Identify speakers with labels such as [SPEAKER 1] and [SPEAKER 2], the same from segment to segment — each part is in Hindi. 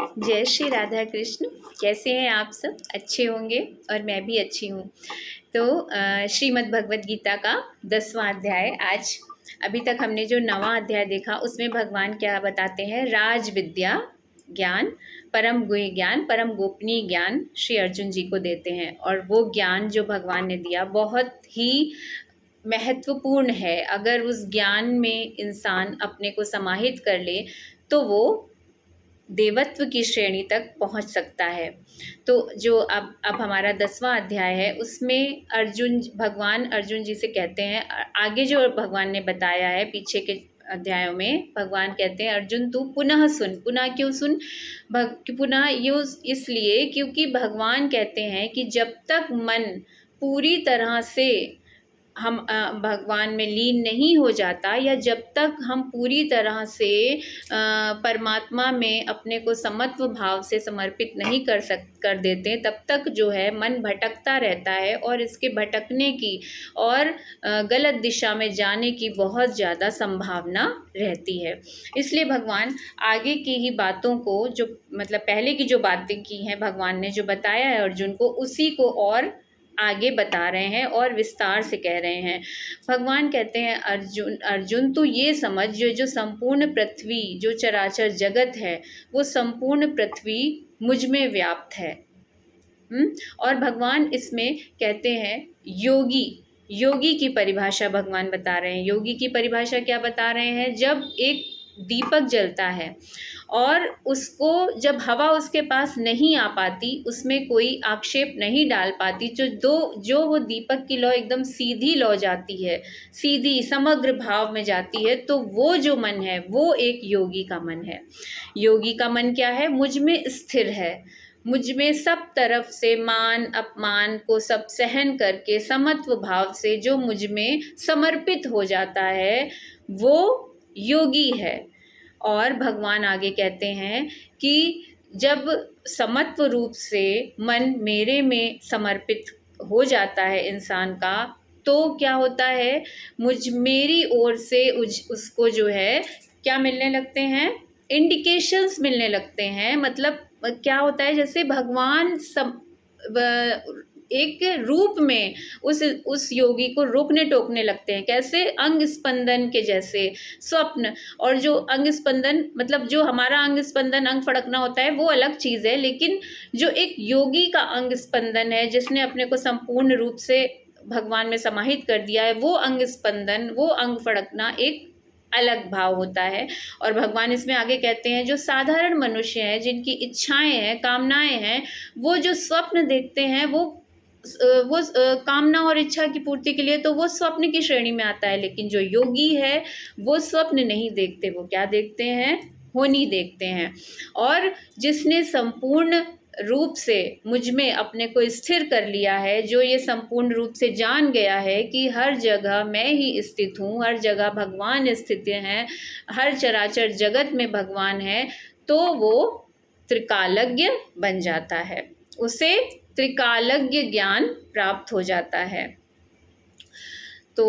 [SPEAKER 1] जय श्री राधा कृष्ण। कैसे हैं आप सब? अच्छे होंगे और मैं भी अच्छी हूँ। तो श्रीमद् भगवद गीता का 10वां अध्याय आज। अभी तक हमने जो 9वां अध्याय देखा उसमें भगवान क्या बताते हैं? राज विद्या ज्ञान, परम गुह्य ज्ञान, परम गोपनीय ज्ञान श्री अर्जुन जी को देते हैं। और वो ज्ञान जो भगवान ने दिया बहुत ही महत्वपूर्ण है। अगर उस ज्ञान में इंसान अपने को समाहित कर ले तो वो देवत्व की श्रेणी तक पहुंच सकता है। तो जो अब हमारा 10वां अध्याय है उसमें भगवान अर्जुन जी से कहते हैं, आगे जो भगवान ने बताया है पीछे के अध्यायों में भगवान कहते हैं अर्जुन तू पुनः सुन। पुनः क्यों सुन? पुनः ये इसलिए क्योंकि भगवान कहते हैं कि जब तक मन पूरी तरह से हम भगवान में लीन नहीं हो जाता, या जब तक हम पूरी तरह से परमात्मा में अपने को समत्व भाव से समर्पित नहीं कर देते, तब तक जो है मन भटकता रहता है और इसके भटकने की और गलत दिशा में जाने की बहुत ज़्यादा संभावना रहती है। इसलिए भगवान आगे की ही बातों को, जो मतलब पहले की जो बातें की हैं भगवान ने, जो बताया है अर्जुन को, उसी को और आगे बता रहे हैं और विस्तार से कह रहे हैं। भगवान कहते हैं अर्जुन तू ये समझ, जो संपूर्ण पृथ्वी, जो चराचर जगत है, वो संपूर्ण पृथ्वी मुझ में व्याप्त है। और भगवान इसमें कहते हैं योगी की परिभाषा भगवान बता रहे हैं। योगी की परिभाषा क्या बता रहे हैं? जब एक दीपक जलता है और उसको जब हवा उसके पास नहीं आ पाती, उसमें कोई आक्षेप नहीं डाल पाती, जो वो दीपक की लौ एकदम सीधी लौ जाती है, सीधी समग्र भाव में जाती है, तो वो जो मन है वो एक योगी का मन है। योगी का मन क्या है? मुझ में स्थिर है, मुझ में सब तरफ से मान अपमान को सब सहन करके समत्व भाव से जो मुझ में समर्पित हो जाता है वो योगी है। और भगवान आगे कहते हैं कि जब समत्व रूप से मन मेरे में समर्पित हो जाता है इंसान का, तो क्या होता है? मेरी ओर से उसको जो है क्या मिलने लगते हैं? इंडिकेशंस मिलने लगते हैं। मतलब क्या होता है? जैसे भगवान एक रूप में उस योगी को रोकने टोकने लगते हैं। कैसे? अंग स्पंदन के जैसे स्वप्न। और जो अंग स्पंदन, मतलब जो हमारा अंग स्पंदन, अंग फड़कना होता है, वो अलग चीज़ है, लेकिन जो एक योगी का अंग स्पंदन है, जिसने अपने को संपूर्ण रूप से भगवान में समाहित कर दिया है, वो अंग स्पंदन, वो अंग फड़कना एक अलग भाव होता है। और भगवान इसमें आगे कहते हैं जो साधारण मनुष्य हैं, जिनकी इच्छाएं हैं, कामनाएं हैं, वो जो स्वप्न देखते हैं, वो कामना और इच्छा की पूर्ति के लिए तो वो स्वप्न की श्रेणी में आता है। लेकिन जो योगी है वो स्वप्न नहीं देखते, वो क्या देखते हैं? होनी देखते हैं। और जिसने संपूर्ण रूप से मुझ में अपने को स्थिर कर लिया है, जो ये संपूर्ण रूप से जान गया है कि हर जगह मैं ही स्थित हूँ, हर जगह भगवान स्थित हैं, हर चराचर जगत में भगवान है, तो वो त्रिकालज्ञ बन जाता है, उसे त्रिकालज्ञ ज्ञान प्राप्त हो जाता है। तो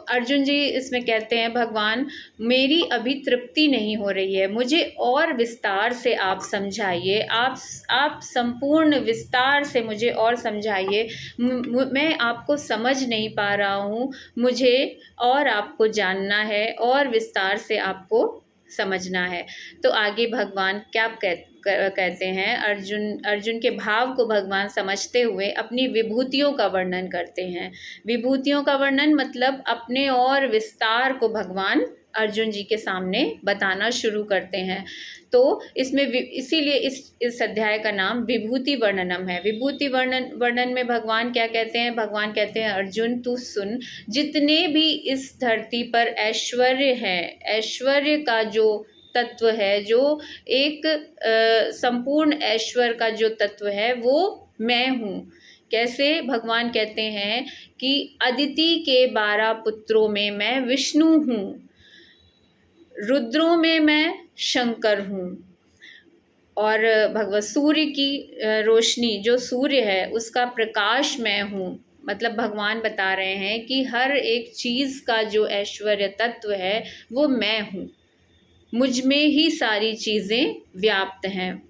[SPEAKER 1] अर्जुन जी इसमें कहते हैं भगवान मेरी अभी तृप्ति नहीं हो रही है, मुझे और विस्तार से आप समझाइए, आप संपूर्ण विस्तार से मुझे और समझाइए, मैं आपको समझ नहीं पा रहा हूँ, मुझे और आपको जानना है और विस्तार से आपको समझना है। तो आगे भगवान क्या कहते हैं? अर्जुन के भाव को भगवान समझते हुए अपनी विभूतियों का वर्णन करते हैं। विभूतियों का वर्णन मतलब अपने और विस्तार को भगवान अर्जुन जी के सामने बताना शुरू करते हैं। तो इसमें इसीलिए इस अध्याय का नाम विभूति वर्णनम है। विभूति वर्णन में भगवान क्या कहते हैं? भगवान कहते हैं अर्जुन तू सुन, जितने भी इस धरती पर ऐश्वर्य है, ऐश्वर्य का जो तत्व है, जो एक संपूर्ण ऐश्वर्य का जो तत्व है, वो मैं हूँ। कैसे? भगवान कहते हैं कि अदिति के 12 पुत्रों में मैं विष्णु हूँ, रुद्रों में मैं शंकर हूँ, और भगवत सूर्य की रोशनी, जो सूर्य है उसका प्रकाश मैं हूँ। मतलब भगवान बता रहे हैं कि हर एक चीज़ का जो ऐश्वर्य तत्व है वो मैं हूँ, मुझ में ही सारी चीज़ें व्याप्त हैं।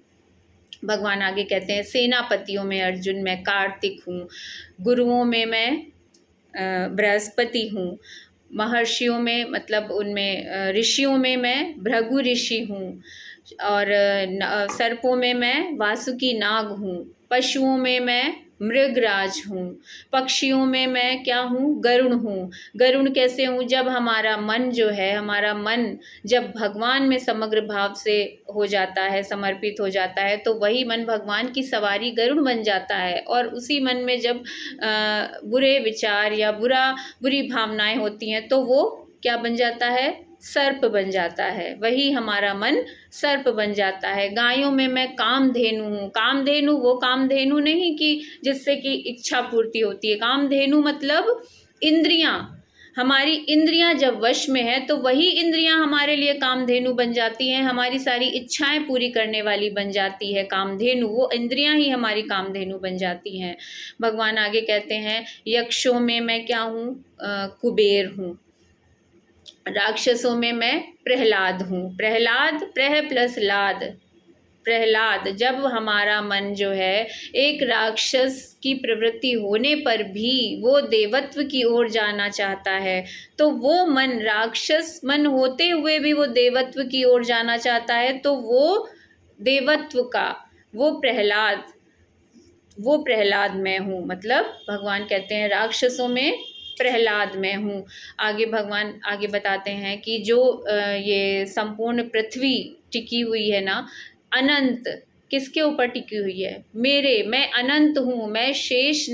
[SPEAKER 1] भगवान आगे कहते हैं सेनापतियों में अर्जुन मैं कार्तिक हूँ, गुरुओं में मैं बृहस्पति हूँ, महर्षियों में मतलब उनमें ऋषियों में मैं भृगु ऋषि हूँ, और सर्पों में मैं वासुकी नाग हूँ, पशुओं में मैं मृगराज हूँ, पक्षियों में मैं क्या हूँ, गरुण हूँ। गरुण कैसे हूँ, जब हमारा मन जो है, हमारा मन जब भगवान में समग्र भाव से हो जाता है, समर्पित हो जाता है, तो वही मन भगवान की सवारी गरुण बन जाता है। और उसी मन में जब बुरे विचार या बुरी भावनाएं होती हैं तो वो क्या बन जाता है, सर्प बन जाता है। वही हमारा मन सर्प बन जाता है। गायों में मैं कामधेनु हूँ। कामधेनु वो कामधेनु नहीं कि जिससे कि इच्छा पूर्ति होती है। कामधेनु मतलब इंद्रियां, हमारी इंद्रियां जब वश में है तो वही इंद्रियां हमारे लिए कामधेनु बन जाती हैं, हमारी सारी इच्छाएं पूरी करने वाली बन जाती है कामधेनु। वो इंद्रियां ही हमारी कामधेनु बन जाती हैं। भगवान आगे कहते हैं यक्षों में मैं क्या हूँ, कुबेर हूँ, राक्षसों में मैं प्रहलाद हूँ। प्रहलाद, प्रह प्लस लाद, प्रहलाद। जब हमारा मन जो है एक राक्षस की प्रवृत्ति होने पर भी वो देवत्व की ओर जाना चाहता है, तो वो मन राक्षस मन होते हुए भी वो देवत्व की ओर जाना चाहता है, तो वो देवत्व का वो प्रहलाद मैं हूँ। मतलब भगवान कहते हैं राक्षसों में प्रहलाद मैं हूँ। आगे भगवान आगे बताते हैं कि जो ये संपूर्ण पृथ्वी टिकी हुई है ना, अनंत किसके ऊपर टिकी हुई है, मैं अनंत हूँ, मैं शेष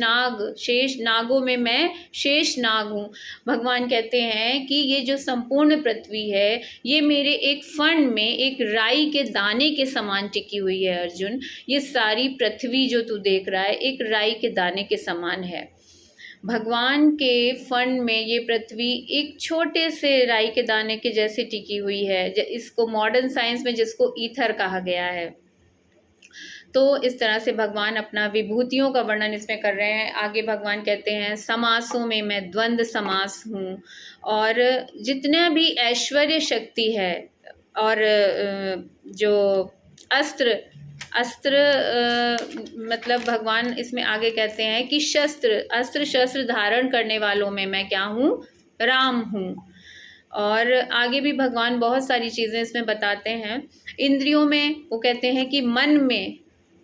[SPEAKER 1] नागों में मैं शेष नाग हूँ। भगवान कहते हैं कि ये जो संपूर्ण पृथ्वी है ये मेरे एक फण में एक राई के दाने के समान टिकी हुई है अर्जुन। ये सारी पृथ्वी जो तू देख रहा है एक राई के दाने के समान है। भगवान के फण में ये पृथ्वी एक छोटे से राई के दाने के जैसे टिकी हुई है। इसको मॉडर्न साइंस में जिसको ईथर कहा गया है। तो इस तरह से भगवान अपना विभूतियों का वर्णन इसमें कर रहे हैं। आगे भगवान कहते हैं समासों में मैं द्वंद्व समास हूँ, और जितना भी ऐश्वर्य शक्ति है और जो अस्त्र मतलब भगवान इसमें आगे कहते हैं कि अस्त्र शस्त्र धारण करने वालों में मैं क्या हूँ, राम हूँ। और आगे भी भगवान बहुत सारी चीज़ें इसमें बताते हैं। इंद्रियों में वो कहते हैं कि मन में,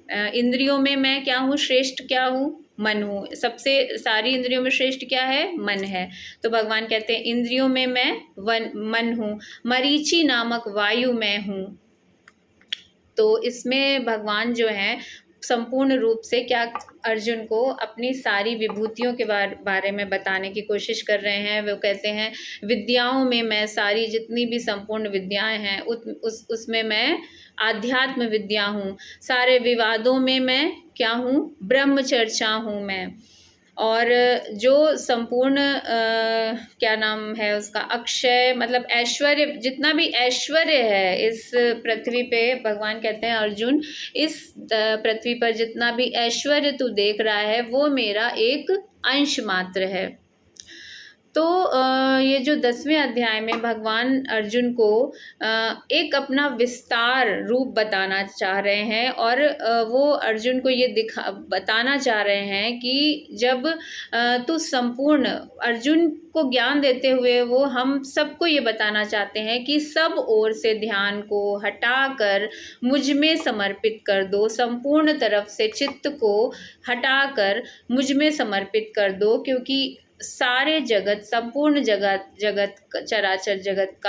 [SPEAKER 1] इंद्रियों में मैं क्या हूँ, श्रेष्ठ क्या हूँ, मन हूँ। सबसे सारी इंद्रियों में श्रेष्ठ क्या है, मन है। तो भगवान कहते हैं इंद्रियों में मैं मन हूँ, मरीचि नामक वायु मैं हूँ। तो इसमें भगवान जो हैं संपूर्ण रूप से क्या अर्जुन को अपनी सारी विभूतियों के बारे में बताने की कोशिश कर रहे हैं। वो कहते हैं विद्याओं में मैं सारी जितनी भी संपूर्ण विद्याएं हैं उसमें मैं आध्यात्म विद्या हूँ। सारे विवादों में मैं क्या हूँ, ब्रह्मचर्चा हूँ मैं। और जो संपूर्ण क्या नाम है उसका, अक्षय मतलब ऐश्वर्य, जितना भी ऐश्वर्य है इस पृथ्वी पे, भगवान कहते हैं अर्जुन इस पृथ्वी पर जितना भी ऐश्वर्य तू देख रहा है वो मेरा एक अंश मात्र है। तो ये जो 10वें अध्याय में भगवान अर्जुन को एक अपना विस्तार रूप बताना चाह रहे हैं, और वो अर्जुन को ये बताना चाह रहे हैं कि जब तू संपूर्ण, अर्जुन को ज्ञान देते हुए वो हम सबको ये बताना चाहते हैं कि सब ओर से ध्यान को हटाकर मुझ में समर्पित कर दो। संपूर्ण तरफ से चित्त को हटाकर मुझ में समर्पित कर दो, क्योंकि सारे जगत, संपूर्ण जगत चराचर जगत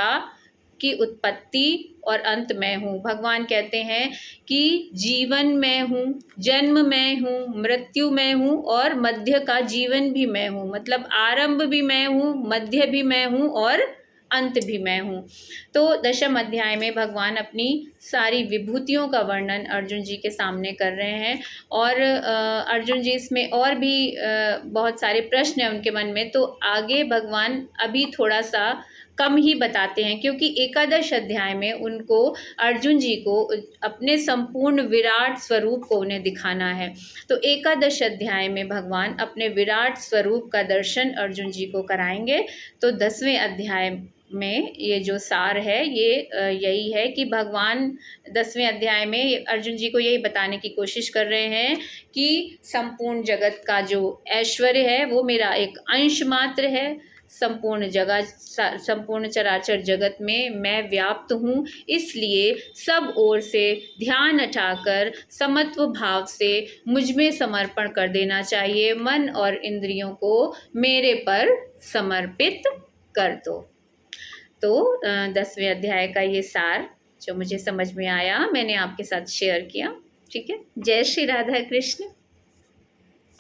[SPEAKER 1] की उत्पत्ति और अंत मैं हूँ। भगवान कहते हैं कि जीवन मैं हूँ, जन्म मैं हूँ, मृत्यु मैं हूँ और मध्य का जीवन भी मैं हूँ। मतलब आरंभ भी मैं हूँ, मध्य भी मैं हूँ और अंत भी मैं हूँ। तो 10वें अध्याय में भगवान अपनी सारी विभूतियों का वर्णन अर्जुन जी के सामने कर रहे हैं, और अर्जुन जी इसमें और भी बहुत सारे प्रश्न हैं उनके मन में, तो आगे भगवान अभी थोड़ा सा कम ही बताते हैं, क्योंकि 11 अध्याय में उनको अर्जुन जी को अपने संपूर्ण विराट स्वरूप को उन्हें दिखाना है। तो 11 अध्याय में भगवान अपने विराट स्वरूप का दर्शन अर्जुन जी को कराएंगे। तो 10वें अध्याय में ये जो सार है ये यही है कि भगवान 10वें अध्याय में अर्जुन जी को यही बताने की कोशिश कर रहे हैं कि संपूर्ण जगत का जो ऐश्वर्य है वो मेरा एक अंश मात्र है। संपूर्ण चराचर जगत में मैं व्याप्त हूँ, इसलिए सब ओर से ध्यान उठाकर समत्व भाव से मुझ में समर्पण कर देना चाहिए। मन और इंद्रियों को मेरे पर समर्पित कर दो। तो 10वें अध्याय का ये सार जो मुझे समझ में आया मैंने आपके साथ शेयर किया। ठीक है, जय श्री राधा कृष्ण।